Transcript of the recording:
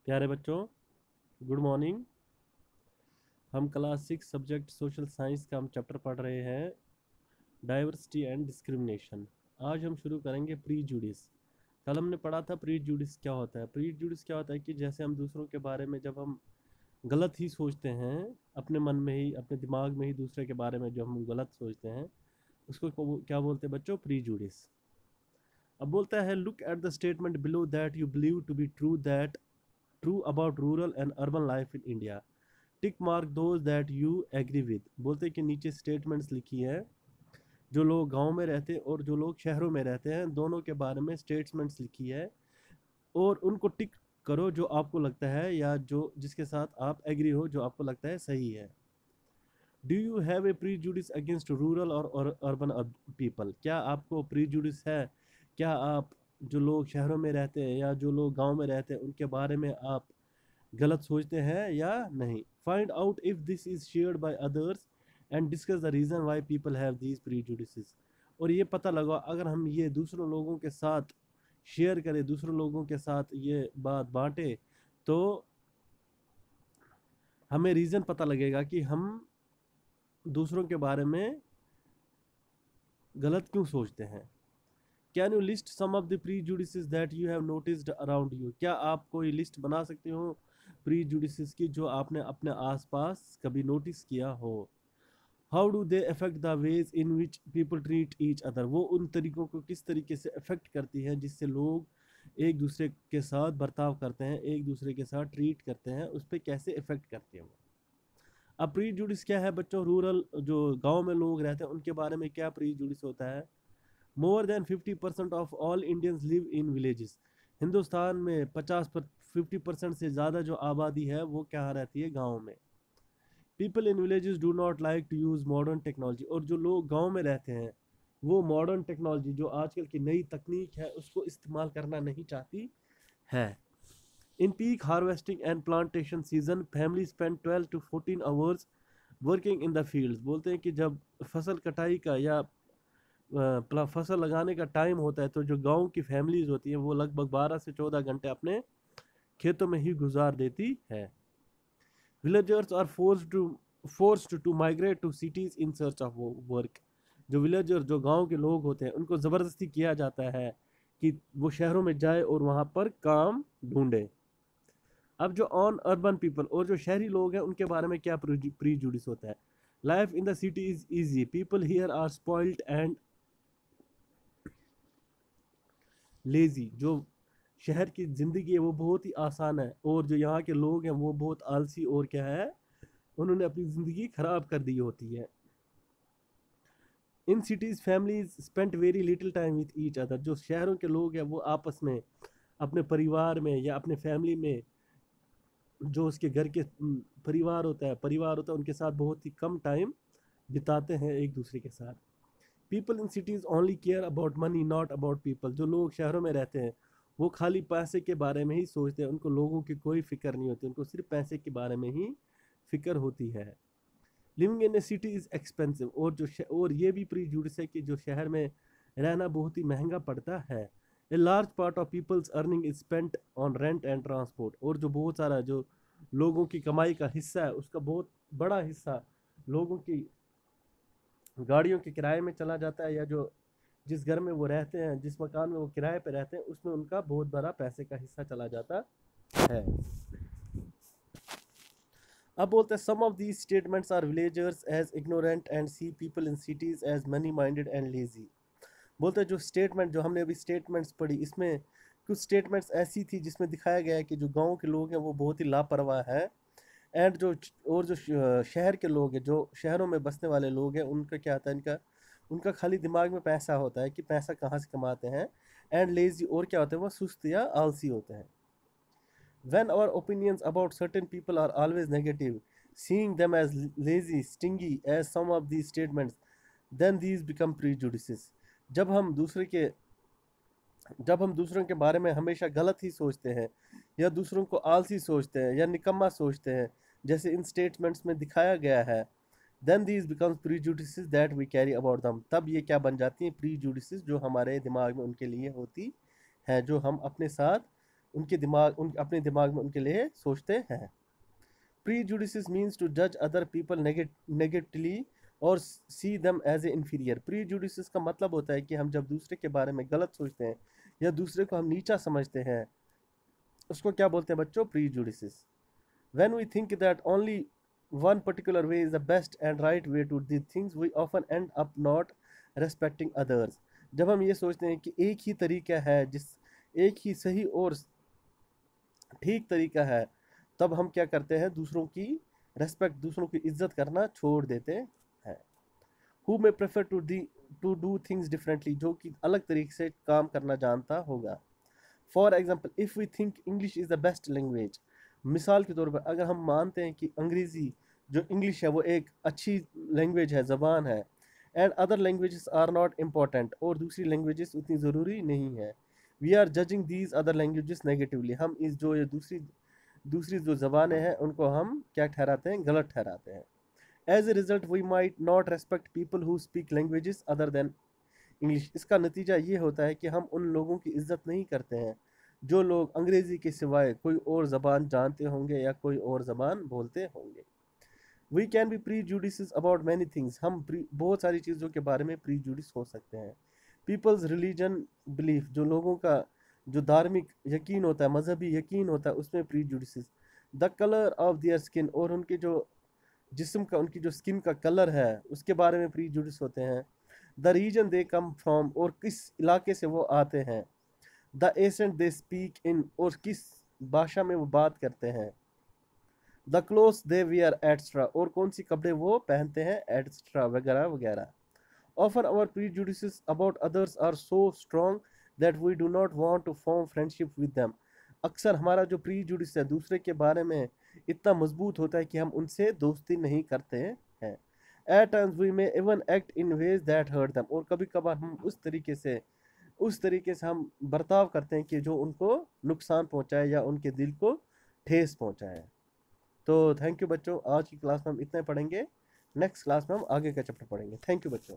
प्यारे बच्चों, good morning. हम क्लास 6 सब्जेक्ट सोशल साइंस का हम चैप्टर पढ़ रहे हैं, डाइवर्सिटी एंड डिस्क्रिमिनेशन। आज हम शुरू करेंगे प्रीजुडिस। कल हमने पढ़ा था प्रीजुडिस क्या होता है। प्रीजुडिस क्या होता है कि जैसे हम दूसरों के बारे में जब हम गलत ही सोचते हैं, अपने मन में ही, अपने दिमाग में ही दूसरे के बारे में जो हम गलत सोचते हैं, उसको क्या बोलते हैं बच्चों? प्रीजुडिस। अब बोलता है, look at the statement below that you believe to be true about rural and urban life in India. Tick mark those that you agree with. बोलते हैं कि नीचे स्टेटमेंट्स लिखी है, जो लोग गांव में रहते हैं और जो लोग शहरों में रहते हैं, दोनों के बारे में स्टेटमेंट्स लिखी है, और उनको टिक करो जो आपको लगता है या जो जिसके साथ आप एग्री हो, जो आपको लगता है सही है। Do you have a prejudice against rural और अर्बन पीपल? क्या आपको प्रीजुडिस है? क्या आप जो लोग शहरों में रहते हैं या जो लोग गांव में रहते हैं उनके बारे में आप गलत सोचते हैं या नहीं? Find out if this is shared by others and discuss the reason why people have these prejudices. और ये पता लगा, अगर हम ये दूसरों लोगों के साथ शेयर करें, दूसरों लोगों के साथ ये बात बांटे, तो हमें रीज़न पता लगेगा कि हम दूसरों के बारे में गलत क्यों सोचते हैं। Can you list some of the prejudices that you have noticed around you? क्या आप कोई लिस्ट बना सकते हो प्रीजुडिसेस की जो आपने अपने आसपास कभी नोटिस किया हो? How do they affect the ways in which people treat each other? वो उन तरीकों को किस तरीके से अफेक्ट करती है जिससे लोग एक दूसरे के साथ बर्ताव करते हैं, एक दूसरे के साथ ट्रीट करते हैं, उस पर कैसे इफेक्ट करती है वो। अब प्रीजुडिस क्या है बच्चों? रूरल, जो गांव में लोग रहते हैं उनके बारे में क्या प्रीजुडिस होता है? More than 50% of all Indians live in villages. Hindustan में 50% से ज़्यादा जो आबादी है वो क्या रहती है? गाँव में। People in villages do not like to use modern technology. और जो लोग गांव में रहते हैं वो मॉडर्न टेक्नोलॉजी, जो आजकल की नई तकनीक है, उसको इस्तेमाल करना नहीं चाहती है। In peak harvesting and plantation season family spend 12 to 14 hours working in the fields. बोलते हैं कि जब फसल कटाई का या फसल लगाने का टाइम होता है, तो जो गांव की फैमिलीज होती हैं वो लगभग 12 से 14 घंटे अपने खेतों में ही गुजार देती है। Villagers are forced to migrate to cities in search of work. जो विलेजर, जो गांव के लोग होते हैं, उनको ज़बरदस्ती किया जाता है कि वो शहरों में जाए और वहाँ पर काम ढूंढे। अब जो ऑन अर्बन पीपल और जो शहरी लोग हैं उनके बारे में क्या प्रीजुडिस होता है? Life in the city is easy, people here are spoiled and lazy. जो शहर की ज़िंदगी है वो बहुत ही आसान है, और जो यहाँ के लोग हैं वो बहुत आलसी और क्या है, उन्होंने अपनी ज़िंदगी ख़राब कर दी होती है। In cities families spend very little time with each other. जो शहरों के लोग हैं वो आपस में, अपने परिवार में या अपने फैमिली में, जो उसके घर के परिवार होता है उनके साथ बहुत ही कम टाइम बिताते हैं एक दूसरे के साथ। People in cities only care about money, not about people. जो लोग शहरों में रहते हैं वो खाली पैसे के बारे में ही सोचते हैं, उनको लोगों की कोई फिक्र नहीं होती, उनको सिर्फ पैसे के बारे में ही फिक्र होती है। Living in A city is expensive. और ये भी प्रीजुडिस है कि जो शहर में रहना बहुत ही महंगा पड़ता है। A large part of people's earning is spent on rent and transport. और जो बहुत सारा जो लोगों की कमाई का हिस्सा है, उसका बहुत बड़ा हिस्सा लोगों की गाड़ियों के किराए में चला जाता है, या जो जिस घर में वो रहते हैं, जिस मकान में वो किराए पे रहते हैं, उसमें उनका बहुत बड़ा पैसे का हिस्सा चला जाता है। अब बोलते हैं, some of these statements are villagers as ignorant and see people in cities as money minded and lazy. बोलते हैं जो स्टेटमेंट, जो हमने अभी स्टेटमेंट्स पढ़ी, इसमें कुछ स्टेटमेंट्स ऐसी थी जिसमें दिखाया गया है कि जो गांव के लोग हैं वो बहुत ही लापरवाह हैं, एंड जो शहर के लोग हैं, जो शहरों में बसने वाले लोग हैं, उनका क्या होता है, उनका खाली दिमाग में पैसा होता है कि पैसा कहाँ से कमाते हैं। एंड लेजी, और क्या होते हैं, वो सुस्त या आलसी होते हैं। When our opinions about certain people are always negative, seeing them as lazy, stingy as some of these statements, then these become prejudices. जब हम दूसरे के जब हम दूसरों के बारे में हमेशा गलत ही सोचते हैं, या दूसरों को आलसी सोचते हैं या निकम्मा सोचते हैं, जैसे इन स्टेटमेंट्स में दिखाया गया है, then these becomes prejudices that we carry about them. तब ये क्या बन जाती हैं? prejudices, जो हमारे दिमाग में उनके लिए होती हैं, जो हम अपने साथ उनके दिमाग अपने दिमाग में उनके लिए सोचते हैं। प्रीजुडिसेस मीन्स टू जज अदर पीपल नेगेटिवली और see them as a inferior. Prejudices का मतलब होता है कि हम जब दूसरे के बारे में गलत सोचते हैं या दूसरे को हम नीचा समझते हैं, उसको क्या बोलते हैं बच्चों? प्रीजुडिसेस। When we think that only one particular way is the best and right way to do things, we often end up not respecting others. जब हम ये सोचते हैं कि एक ही तरीका है, एक ही सही और ठीक तरीका है, तब हम क्या करते हैं? दूसरों की रेस्पेक्ट, दूसरों की इज्जत करना छोड़ देते हैं। Who may prefer to do things differently, जो कि अलग तरीके से काम करना जानता होगा। For example, if we think English is the best language, मिसाल के तौर पर अगर हम मानते हैं कि अंग्रेज़ी जो इंग्लिश है वो एक अच्छी लैंग्वेज है, ज़बान है, and other languages are not important, और दूसरी लैंग्वेजेस उतनी ज़रूरी नहीं है, we are judging these other languages negatively, हम इस जो ये दूसरी जो ज़बानें हैं उनको हम क्या ठहराते हैं? गलत ठहराते हैं। As a result we might not respect people who speak languages other than English. इसका नतीजा ये होता है कि हम उन लोगों की इज्जत नहीं करते हैं जो लोग अंग्रेज़ी के सिवाय कोई और ज़बान जानते होंगे या कोई और ज़बान बोलते होंगे। We can be prejudice about many things, हम बहुत सारी चीज़ों के बारे में प्री जुडिस हो सकते हैं। पीपल्स रिलीजन बिलीफ, जो लोगों का जो धार्मिक यकीन होता है, मजहबी यकीन होता है, उसमें pre जुडिस। The colour of their skin, और उनके जो जिस्म का, उनकी जो स्किन का कलर है उसके बारे में प्री जुडिस होते हैं। The region they come from, और किस इलाके से वो आते हैं। The accent they speak in, और किस भाषा में वो बात करते हैं। The clothes they wear etcetera, और कौन सी कपड़े वो पहनते हैं, एट्सट्रा वगैरह वगैरह। Often our prejudices about others are so strong that we do not want to form friendship with them, अक्सर हमारा जो प्रीजुडिस है दूसरे के बारे में इतना मजबूत होता है कि हम उनसे दोस्ती नहीं करते हैं। At times we may even act in ways that hurt them, और कभी कभार हम उस तरीके से हम बर्ताव करते हैं कि जो उनको नुकसान पहुंचाए या उनके दिल को ठेस पहुंचाए। तो थैंक यू बच्चों, आज की क्लास में हम इतना ही पढ़ेंगे, नेक्स्ट क्लास में हम आगे का चैप्टर पढ़ेंगे। थैंक यू बच्चों।